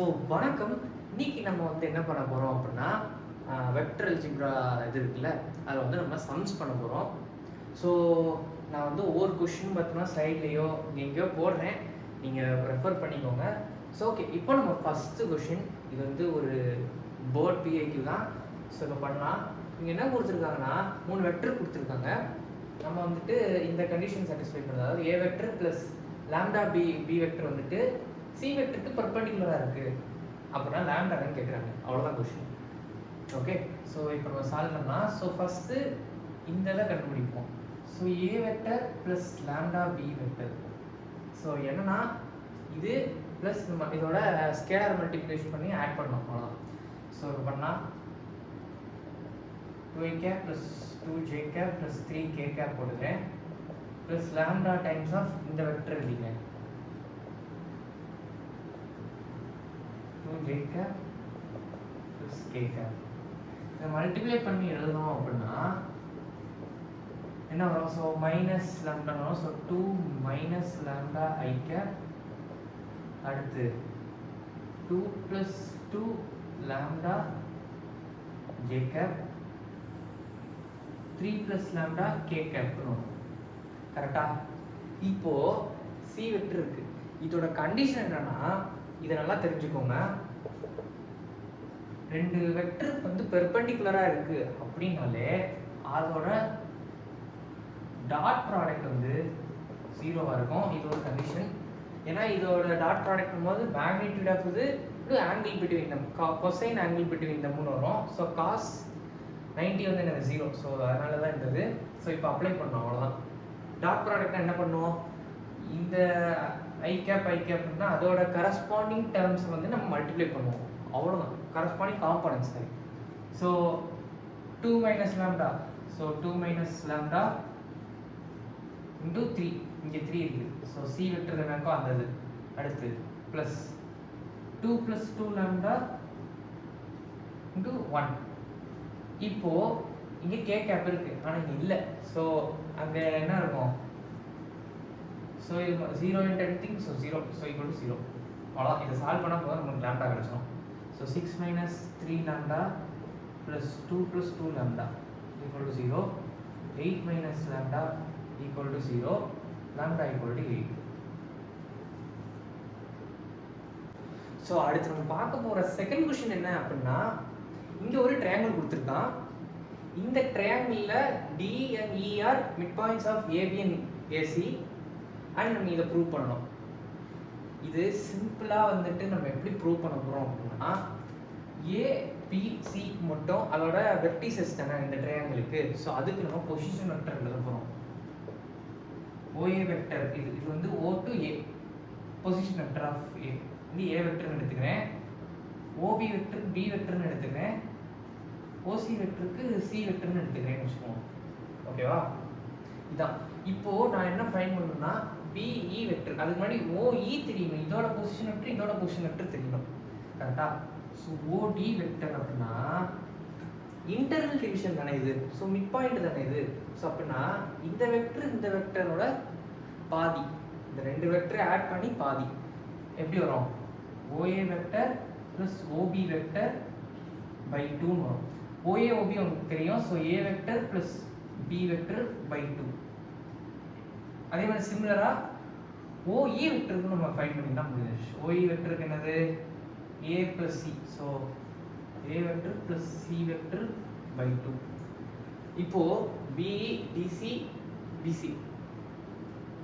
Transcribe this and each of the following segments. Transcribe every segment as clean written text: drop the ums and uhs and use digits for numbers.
So வணக்கம். இன்னைக்கு நம்ம என்ன பண்ண போகிறோம் அப்படின்னா வெக்டர் அல்ஜிப்ரா இது இருக்குல்ல, அதில் நம்ம சம்ஸ் பண்ண போகிறோம். ஸோ நான் ஒவ்வொரு கொஷின் பார்த்தோன்னா ஸ்லைட்லேயோ எங்கேயோ போடுறேன், நீங்கள் ரெஃபர் பண்ணிக்கோங்க. ஸோ ஓகே, இப்போ நம்ம ஃபஸ்ட்டு கொஷின், இது ஒரு போர்ட் பிஐக்யூ தான். ஸோ இப்போ பண்ணலாம். இங்கே என்ன கொடுத்துருக்காங்கன்னா 3 வெக்டர் கொடுத்துருக்காங்க. நம்ம இந்த கண்டிஷன் சாட்டிஸ்ஃபை பண்ணுறது, அதாவது A vector plus lambda B vector C வெக்டருக்கு பர்பண்டிகுலராக இருக்குது அப்படின்னா லாம்டான்னு கேட்குறாங்க. அவ்வளோதான் கொஷின். ஓகே, ஸோ இப்போ நம்ம சால்வ் பண்ணலாம். ஸோ ஃபஸ்ட்டு இந்த இதை கண்டுபிடிப்போம். So A vector plus lambda B vector. So என்னன்னா இது ப்ளஸ் நம்ம இதோட ஸ்கேலர் மல்டிப்ளிகேஷன் பண்ணி ஆட் பண்ணோம், அவ்வளோதான். ஸோ இப்போ பண்ணால் 2a cap plus 2j cap plus 3k cap போடுறேன், ப்ளஸ் லாம்டா டைம்ஸ் ஆஃப் இந்த வெக்டர் எழுதிங்க, 2j cap plus k cap. இதை மல்டிப்ளை பண்ணி எழுதணும் அப்படின்னா என்ன வரும்? ஸோ மைனஸ் லாம்டா வரும். So 2 minus lambda I cap, அடுத்து 2 plus 2 lambda j cap, 3 plus lambda k cap வரும். கரெக்டா? இப்போ சி வெக்டர் இருக்கு. இதோட கண்டிஷன் என்னன்னா, இதை நல்லா தெரிஞ்சுக்கோங்க. 2 வெக்டர் பெர்பெண்டிகுலரா இருக்கு அப்படின்னாலே அதோட டாட் ப்ராடக்ட் 0வா இருக்கும். இது ஒரு கண்டிஷன். ஏன்னா இதோட டாட் ப்ராடக்ட் பண்ணும்போது மேக்னிடியூட் ஆஃப் இது angle between them, cosine angle between தம்னு வரும். ஸோ காஸ் 90 எனக்கு 0. ஸோ அதனால தான் இருந்தது. ஸோ இப்போ அப்ளை பண்ணோம், அவ்வளோதான். டாட் ப்ராடக்ட்னா என்ன பண்ணுவோம்? இந்த ஐ கேப்னா அதோட கரஸ்பாண்டிங் டேர்ம்ஸ் நம்ம மல்டிப்ளை பண்ணுவோம், அவ்வளோதான். கரஸ்பாண்டிங் காம்பனன்ட்ஸ் சரி. So 2 minus lambda, so 2 minus lambda into 3, இங்கே 3 இருக்குது. ஸோ சி வெக்டர் என்னக்கோ அந்த இது. அடுத்து ப்ளஸ் 2 ப்ளஸ் 2 லாம்டா இன்டூ 1. இப்போ இங்கே கே கேப் இருக்கு, ஆனால் இங்கே இல்லை. ஸோ அங்கே என்ன இருக்கும்? ஸோ இது 0 int anything, so 0, so equal to 0. அவ்வளோதான். இதை சால்வ் பண்ணால் போதும், நமக்கு லாம்டா கிடச்சிடும். So 6 minus 3 lambda plus 2 plus 2 lambda equal to 0, 8 minus lambda equal to 0, lambda equal to 8. So அடுத்து நம்ம பார்க்க போகிற செகண்ட் கொஷின் என்ன அப்படின்னா, இங்கே ஒரு ட்ரையாங்கிள் கொடுத்துருக்கான். இந்த ட்ரையாங்கிளில் D and E are midpoints of AB and AC, and நம்ம இதை ப்ரூவ் பண்ணணும். இது சிம்பிளாக நம்ம எப்படி ப்ரூவ் பண்ண போகிறோம் அப்படின்னா, ஏபிசிக்கு மட்டும் அதோட வெர்டிசஸ் தானே இந்த ட்ரையாங்கிளுக்கு. ஸோ அதுக்கு நம்ம பொசிஷன் வெக்டர் எழுத போகிறோம். ஓஏ வெக்டர் இது O to A, position vector of A. இது ஏ வெக்டர்னு எடுத்துக்கிறேன், ஓபி வெக்டர் பி வெக்டர்னு எடுத்துக்கிறேன், ஓசி வெக்டருக்கு சி வெக்டர்னு எடுத்துக்கிறேன்னு வச்சுக்கோங்க. ஓகேவா? இதான். இப்போ நான் என்ன ஃபைண்ட் பண்ணணும்னா பிஇ வெக்டர், அதுக்கு முன்னாடி ஓஇ தெரியணும், இதோட பொசிஷன் வெக்டர் இதோட பொசிஷன் வெக்டர் தெரியணும். கரெக்டா? ஸோ ஓடி வெக்டர் அப்படின்னா இன்டர்னல் டிவிஷன் தானே இது. ஸோ மிட் பாயிண்ட் தானே இது. ஸோ அப்படின்னா இந்த வெக்டரோட பாதி, இந்த 2 வெக்டரை ஆட் பண்ணி பாதி எப்படி வரும்? OA vector plus OB vector by 2 வரும். ஓஏ ஓபி உங்களுக்கு தெரியும். So A vector plus B vector by 2. அதே மாதிரி சிமிலராக ஓஇ வெக்டருக்கு நம்ம ஃபைண்ட் பண்ணினா முடிஞ்சிச்சு. ஓஇ வெக்டருக்கு என்னது? A plus C. So A vector plus C vector by 2. இப்போது பிஇ டிசி பிசி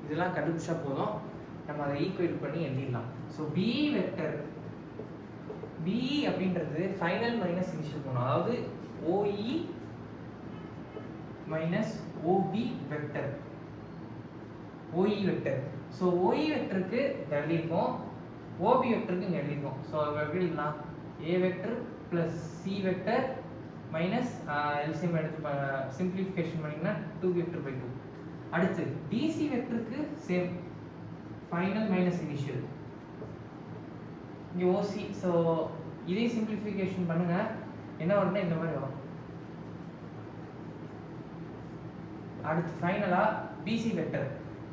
இதெல்லாம் கண்டுபிடிச்சா போதும், நம்ம அதை ஈக்குவேட் பண்ணி எழுதிடலாம். ஸோ பிஇ வெக்டர், பிஇ அப்படின்றது ஃபைனல் மைனஸ் இனிஷியல் போகணும், அதாவது OE minus OB vector, OE vector. So OE வெக்டருக்கு எழுதியிருக்கோம், ஓபி வெக்டருக்கு இங்கே எழுதியிருக்கோம். ஸோ எப்படி எழுதலாம்? A vector plus C vector minus LCM எடுத்து சிம்பிளிஃபிகேஷன் பண்ணிங்கன்னா 2 வெக்டர் பை 2. அடுத்து டிசி வெக்டருக்கு சேம், ஃபைனல் மைனஸ் இனிஷியல், இங்கே ஓசி. ஸோ இதே சிம்பிளிஃபிகேஷன் பண்ணுங்க, என்ன வரும்னா இந்த மாதிரி வரும். அடுத்து ஃபைனலாக பிசி வெக்டர்,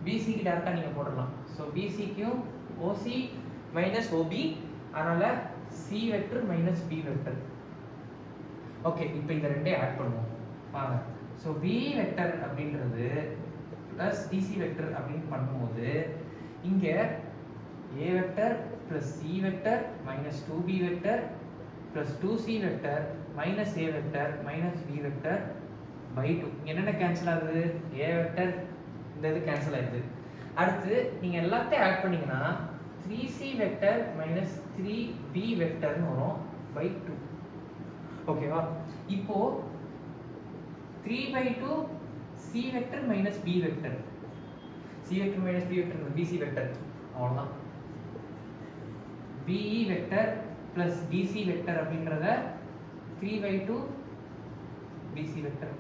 பிசிக்கு டேரெக்டாக நீங்கள் போடலாம். ஸோ பிசிக்கும் ஓசி மைனஸ் ஓபி, அதனால் C vector minus B vector. Okay, இப்போ இந்த ரெண்டையும் ஆட் பண்ணுவோம் வாங்க. ஸோ பி வெக்டர் அப்படின்றது ப்ளஸ் டிசி வெக்டர் அப்படின்னு பண்ணும்போது இங்கே A vector plus C vector minus 2b vector plus 2c vector minus A vector minus B vector by 2. என்னென்ன கேன்சல் ஆகுது? ஏ வெக்டர் இந்த இது கேன்சல் ஆகுது. அடுத்து நீங்கள் எல்லாத்தையும் ஆட் பண்ணிங்கன்னா 3c வெக்டர் மைனஸ் 3b வெக்டர்னு வரும் பை 2. ஓகேவா? இப்போ 3/2 C vector minus B vector, C vector minus B vector BC vector, அவ்வளோதான். BE vector plus DC vector அப்படின்றத 3/2 பிசி வெக்டர்,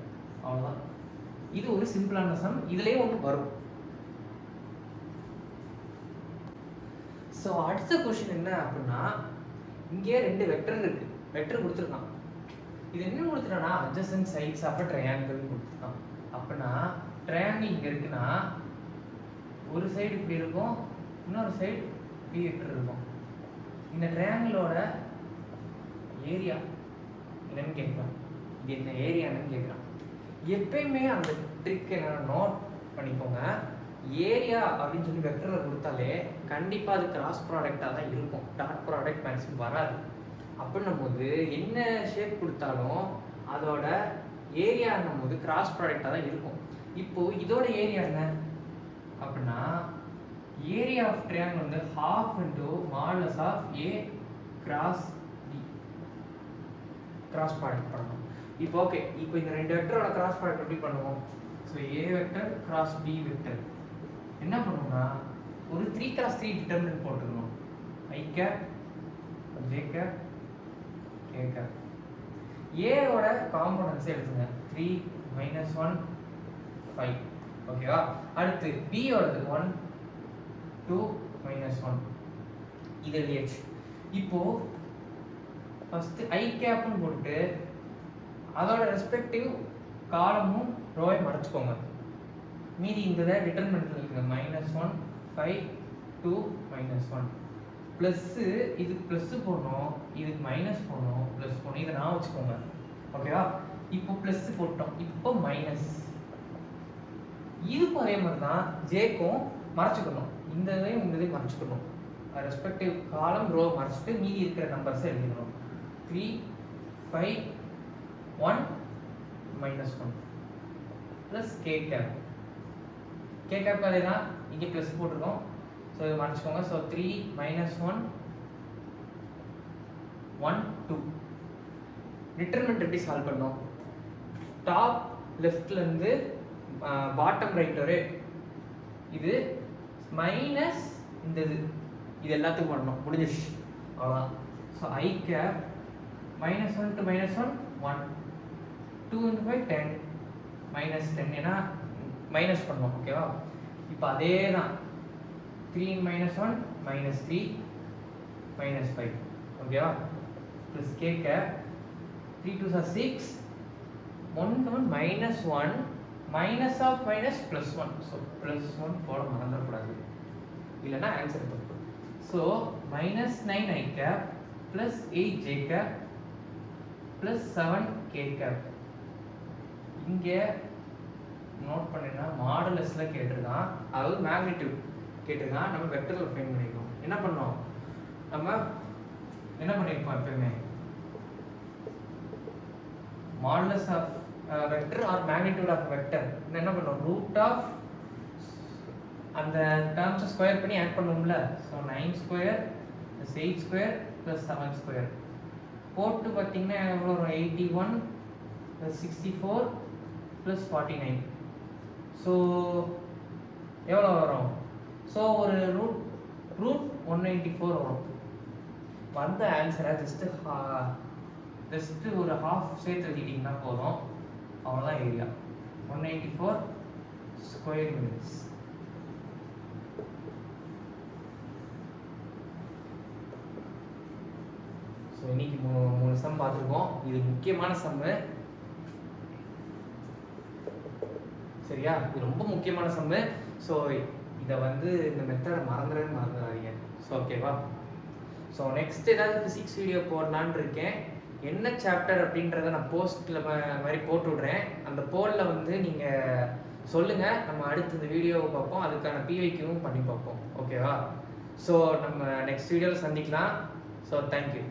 அவ்வளோதான். இது ஒரு சிம்பிளான சம். இதுலேயே ஒன்று வரும். ஸோ அடுத்த கொஸ்டின் என்ன அப்படின்னா, இங்கே 2 வெக்டர் இருக்கு, வெக்டர் கொடுத்துருக்கான். இது என்ன கொடுத்துட்டானா adjacent sides of a triangle கொடுத்துட்டான். அப்படின்னா ட்ரையாங்கிள் இங்கே இருக்குன்னா ஒரு சைடு இப்படி இருக்கும், இன்னொரு சைடு பி வெக்டர் இருக்கும். இந்த ட்ரையாங்கிளோட ஏரியா என்னன்னு கேட்குறான். இது என்ன ஏரியான்னு கேட்குறான். எப்பயுமே அந்த ட்ரிக் என்னென்ன நோட் பண்ணிக்கோங்க. ஏரியா அப்படின்னு சொல்லி வெக்டரில் கொடுத்தாலே கண்டிப்பாக அது கிராஸ் ப்ராடக்டாக தான் இருக்கும், டாட் ப்ராடக்ட் மேக்ஸிமம் வராது. அப்படின்னும் போது என்ன ஷேப் கொடுத்தாலும் அதோட ஏரியான்னும் போது கிராஸ் ப்ராடக்டாக தான் இருக்கும். இப்போது இதோட ஏரியா என்ன அப்படின்னா, ஏரியா ஆஃப் ட்ரையாங்கிள் வந்து half into modulus of A cross B. Cross product பண்ணணும். இப்போ ஓகே, இப்போ இந்த 2 வெக்டரோட கிராஸ் ப்ராடக்ட் எப்படி பண்ணுவோம்? So A vector cross B vector என்ன பண்ணுவோம்னா, ஒரு 3x3 டிட்டர்மினன்ட் போட்டுக்கணும். I cap J cap K cap. A ஓட காம்போனன்ட்ஸ் எடுத்துங்க. 3 - 1 5. ஓகேவா? அடுத்து B ஓடது 1 2 - 1. இது எழுதியாச்சு. இப்போ ஃபர்ஸ்ட் I கேப்னு போட்டு அதோட ரெஸ்பெக்டிவ் காலமும் ரோவை மறைச்சுக்கோங்க. மீதி இந்த டிட்டர்மினன்ட்ல இருக்குங்க. -1 5 2 -1 ப்ளஸ், இதுக்கு ப்ளஸ் போடணும், இதுக்கு மைனஸ் போடணும், ப்ளஸ் போடணும். இதை நான் வச்சுக்கோங்க. ஓகேவா? இப்போ ப்ளஸ் போட்டோம், இப்போ மைனஸ். இதுக்கும் அதே மாதிரி தான் ஜேக்கும் மறைச்சிக்கணும். இந்த இதையும் இந்த இதையும் மறைச்சிக்கணும். ரெஸ்பெக்டிவ் காலம் ரோ மறைச்சிட்டு மீதி இருக்கிற நம்பர்ஸை எழுதிக்கணும். 3 5 1 -1 plus K cap. K cap அதே தான், இங்கே ப்ளஸ் போட்டிருக்கோம். ஸோ இதை மறைச்சிக்கோங்க. ஸோ 3 - 1 1 2. டிட்டர்மினன்ட் எப்படி சால்வ் பண்ணோம்? டாப் லெஃப்ட்லேருந்து பாட்டம் ரைட் வரை இது மைனஸ் இந்த இது எல்லாத்துக்கும் பண்ணணும். முடிஞ்சிச்சு, அவ்வளோதான். So I cap -1 to -1 1 2 × 5 10 -10. ஏன்னா மைனஸ் பண்ணோம். ஓகேவா? இப்போ அதே தான் 3 - 1 -3 -5. ஓகேவா? Plus K cap 3 2s are 6 1 1 -1 minus of minus plus 1. So plus 1 போட மறந்துடக்கூடாது, இல்லைன்னா ஆன்சர் தப்பு. So -9 I cap plus 8 J cap plus 7 K cap. இங்கே நோட் பண்ணினா மாடுலஸில் கேட்டிருக்கான், அதாவது மேக்னிடியூட் கேட்டிருக்கான். நம்ம வெக்டரில் ஃபைண்ட் பண்ணிக்கணும். என்ன பண்ணோம்? நம்ம என்ன பண்ணியிருப்போம்? எப்பயுமே modulus of vector or magnitude of vector என்ன பண்ணோம்? ரூட் ஆஃப் அந்த டேர்ம்ஸை ஸ்கொயர் பண்ணி ஆட் பண்ணுவோம்ல. ஸோ 9² + 8² + 7² போட்டு பார்த்தீங்கன்னா எவ்வளோ வரும்? 81 + 64 + 49. ஸோ எவ்வளோ வரும்? ஸோ ஒரு ரூட் 194 வரும். வந்த ஆன்சரை ஜஸ்ட்டு ஒரு ஹாஃப் சேர்த்து எழுதிட்டிங்கன்னா போதும், அவ்வளோதான் ஏரியா. 194 square units. ஸோ இன்னைக்கு 3 சம் பார்த்துருக்கோம். இது முக்கியமான சம்மு, சரியா? இது ரொம்ப முக்கியமான சம்மு. ஸோ இதை வந்து இந்த மெத்தடை மறந்துடாதீங்க. ஸோ ஓகேவா? ஸோ நெக்ஸ்ட் ஏதாவது ஃபிசிக்ஸ் வீடியோ போடலான்னு இருக்கேன். என்ன சாப்டர் அப்படின்றத நான் போஸ்ட்டில் மாதிரி போட்டு விட்றேன். அந்த போலில் வந்து நீங்கள் சொல்லுங்கள், நம்ம அடுத்து இந்த வீடியோவை பார்ப்போம், அதுக்கான பிவைக்யூவும் பண்ணி பார்ப்போம். ஓகேவா? ஸோ நம்ம நெக்ஸ்ட் வீடியோவில் சந்திக்கலாம். So thank you.